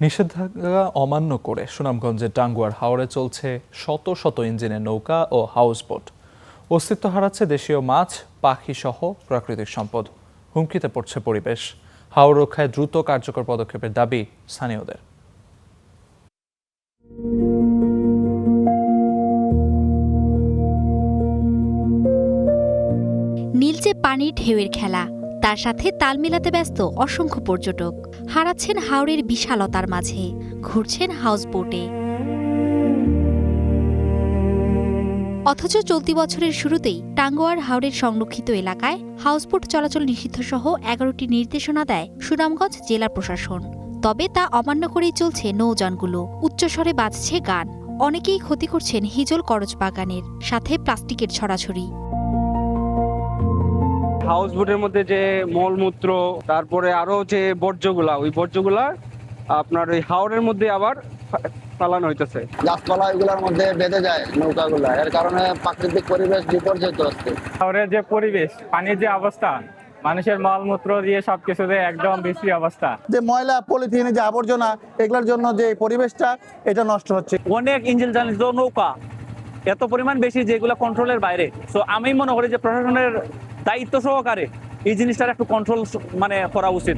নিষেধাজ্ঞা অমান্য করে সুনামগঞ্জের টাঙ্গুয়ার হাওরে চলছে শত শত ইঞ্জিনের নৌকা ও হাউসবোট। অস্তিত্ব হারাচ্ছে দেশীয় মাছ, পাখি সহ প্রাকৃতিক সম্পদ। হুমকিতে পড়ছে পরিবেশ। হাওর রক্ষায় দ্রুত কার্যকর পদক্ষেপের দাবি স্থানীয়দের। নীলচে পানির ঢেউয়ের খেলা, তার সাথে তাল মেলাতে ব্যস্ত অসংখ্য পর্যটক। হারাচ্ছেন হাওরের বিশালতার মাঝে, ঘুরছেন হাউসবোটে। অথচ চলতি বছরের শুরুতেই টাঙ্গুয়ার হাওরের সংরক্ষিত এলাকায় হাউসবোট চলাচল নিষিদ্ধ সহ ১১টি নির্দেশনা দেয় সুনামগঞ্জ জেলা প্রশাসন। তবে তা অমান্য করেই চলছে নৌযানগুলো। উচ্চস্বরে বাজছে গান। অনেকেই ক্ষতি করছেন হিজল করচ বাগানের, সাথে প্লাস্টিকের ছড়াছড়ি। হাউস বোটের মধ্যে যে মলমূত্র, তারপরে আরো যে বর্জ্যগুলা, ওই বর্জ্যগুলা আপনার ওই হাওরের মধ্যে আবার চালানো হইতেছে। গাছপালা এগুলোর মধ্যে বেঁধে যায় নৌকাগুলা, এর কারণে প্রাকৃতিক পরিবেশ বিপর্যয় হচ্ছে। হাওরের যে পরিবেশ, পানির যে অবস্থা, মানুষের মলমূত্র দিয়ে সবকিছুতে একদম বিশ্রী অবস্থা। যে ময়লা, পলিথিন, যে আবর্জনা, এগুলোর জন্য যে পরিবেশটা এটা নষ্ট হচ্ছে। অনেক ইঞ্জিন চালিত নৌকা এত পরিমাণ বেশি যেগুলো কন্ট্রোলের বাইরে। সো আমি মনে করি যে প্রশাসনের দায়িত্ব সহকারে এই জিনিসটার একটু কন্ট্রোল করা উচিত।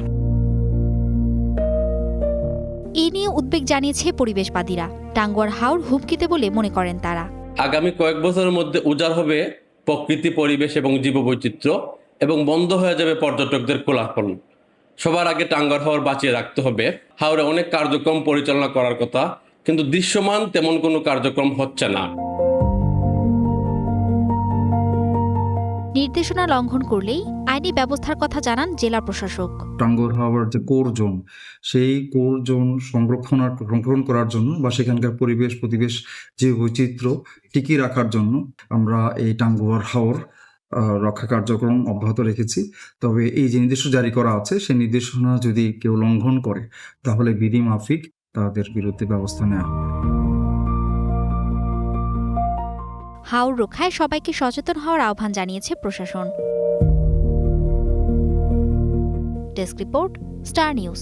এ নিয়ে উদ্বেগ জানিয়েছে পরিবেশবাদীরা। টাঙ্গুয়ার হাওর হুমকিতে বলে মনে করেন তারা। আগামী কয়েক বছরের মধ্যে উজাড় হবে প্রকৃতি, পরিবেশ এবং জীববৈচিত্র্য, এবং বন্ধ হয়ে যাবে পর্যটকদের কোলাহল। সবার আগে টাঙ্গুয়ার হাওর বাঁচিয়ে রাখতে হবে। হাওরে অনেক কার্যক্রম পরিচালনা করার কথা, কিন্তু দৃশ্যমান তেমন কোনো কার্যক্রম হচ্ছে না। নির্দেশনা লঙ্ঘন করলেই আইনি ব্যবস্থার কথা জানান জেলা প্রশাসক। টাঙ্গুয়ার হাওরের যে কোর জোন, সেই কোর জোন সংরক্ষণ করার জন্য বা সেখানকার পরিবেশ যে বৈচিত্র্য টিকিয়ে রাখার জন্য আমরা এই টাঙ্গুয়ার হাওর রক্ষা কার্যক্রম অব্যাহত রেখেছি। তবে এই যে নির্দেশ জারি করা আছে, সেই নির্দেশনা যদি কেউ লঙ্ঘন করে তাহলে বিধি মাফিক তাদের বিরুদ্ধে ব্যবস্থা নেওয়া হবে। হাওর রক্ষায় সবাইকে সচেতন হওয়ার আহ্বান জানিয়েছে প্রশাসন। Desk report, star news.